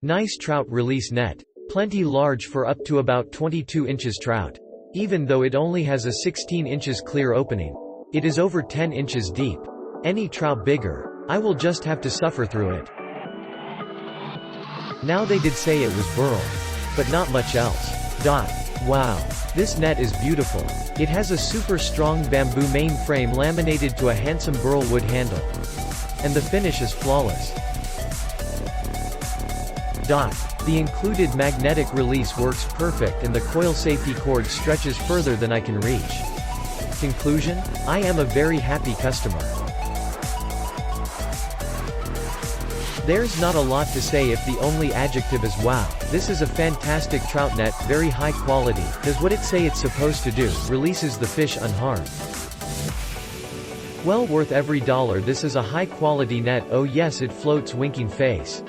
Nice trout release net. Plenty large for up to about 22 inches trout. Even though it only has a 16 inches clear opening. It is over 10 inches deep. Any trout bigger, I will just have to suffer through it. Now they did say it was burl. But not much else. Wow. This net is beautiful. It has a super strong bamboo main frame laminated to a handsome burl wood handle. And the finish is flawless. The included magnetic release works perfect and the coil safety cord stretches further than I can reach. Conclusion? I am a very happy customer. There's not a lot to say if the only adjective is wow. This is a fantastic trout net, very high quality, does what it say it's supposed to do, releases the fish unharmed. Well worth every dollar. This is a high quality net. Oh yes, it floats winking face.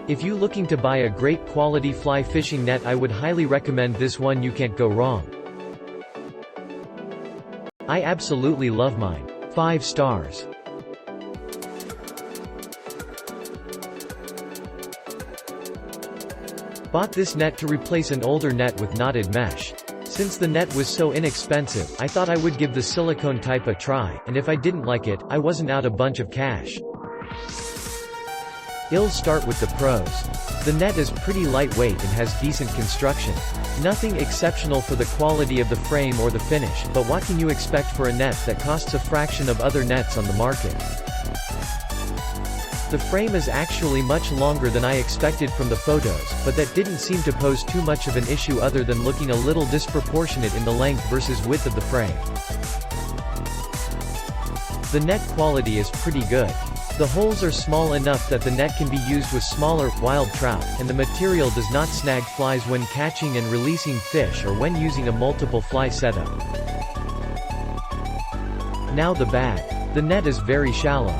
If you looking to buy a great quality fly fishing net, I would highly recommend this one. You can't go wrong. I absolutely love mine. 5 stars. Bought this net to replace an older net with knotted mesh. Since the net was so inexpensive, I thought I would give the silicone type a try, and if I didn't like it, I wasn't out a bunch of cash. I'll start with the pros. The net is pretty lightweight and has decent construction. Nothing exceptional for the quality of the frame or the finish, but what can you expect for a net that costs a fraction of other nets on the market? The frame is actually much longer than I expected from the photos, but that didn't seem to pose too much of an issue other than looking a little disproportionate in the length versus width of the frame. The net quality is pretty good. The holes are small enough that the net can be used with smaller, wild trout, and the material does not snag flies when catching and releasing fish or when using a multiple fly setup. Now the bad. The net is very shallow.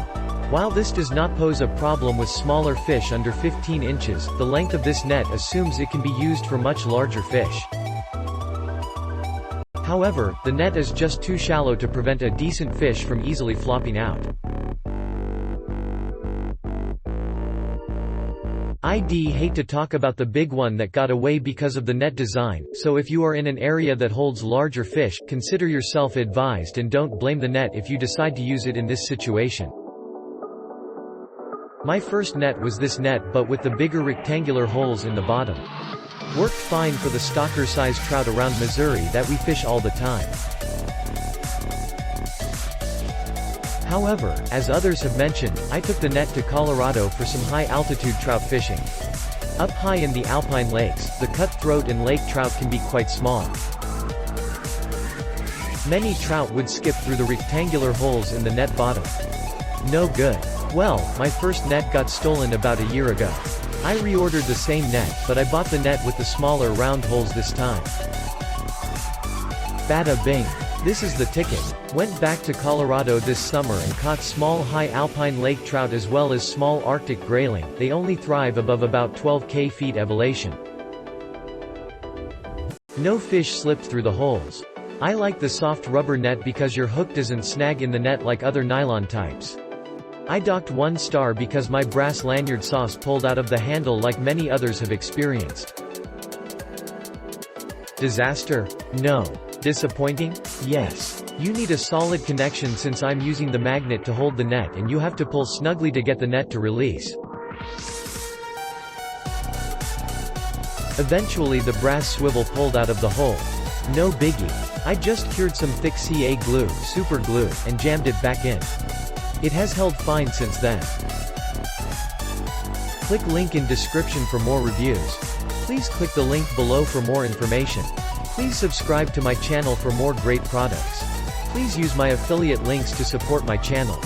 While this does not pose a problem with smaller fish under 15 inches, the length of this net assumes it can be used for much larger fish. However, the net is just too shallow to prevent a decent fish from easily flopping out. I'd hate to talk about the big one that got away because of the net design, so if you are in an area that holds larger fish, consider yourself advised and don't blame the net if you decide to use it in this situation. My first net was this net but with the bigger rectangular holes in the bottom. Worked fine for the stalker-sized trout around Missouri that we fish all the time. However, as others have mentioned, I took the net to Colorado for some high-altitude trout fishing. Up high in the alpine lakes, the cutthroat and lake trout can be quite small. Many trout would skip through the rectangular holes in the net bottom. No good. Well, my first net got stolen about a year ago. I reordered the same net, but I bought the net with the smaller round holes this time. Bada bing. This is the ticket. Went back to Colorado this summer and caught small high alpine lake trout as well as small Arctic grayling. They only thrive above about 12 feet elevation. No fish slipped through the holes. I like the soft rubber net because your hook doesn't snag in the net like other nylon types. I docked 1 star because my brass lanyard sauce pulled out of the handle like many others have experienced. Disaster? No. Disappointing? Yes. You need a solid connection since I'm using the magnet to hold the net and you have to pull snugly to get the net to release. Eventually the brass swivel pulled out of the hole. No biggie. I just cured some thick CA glue, super glue, and jammed it back in. It has held fine since then. Click link in description for more reviews. Please click the link below for more information. Please subscribe to my channel for more great products. Please use my affiliate links to support my channel.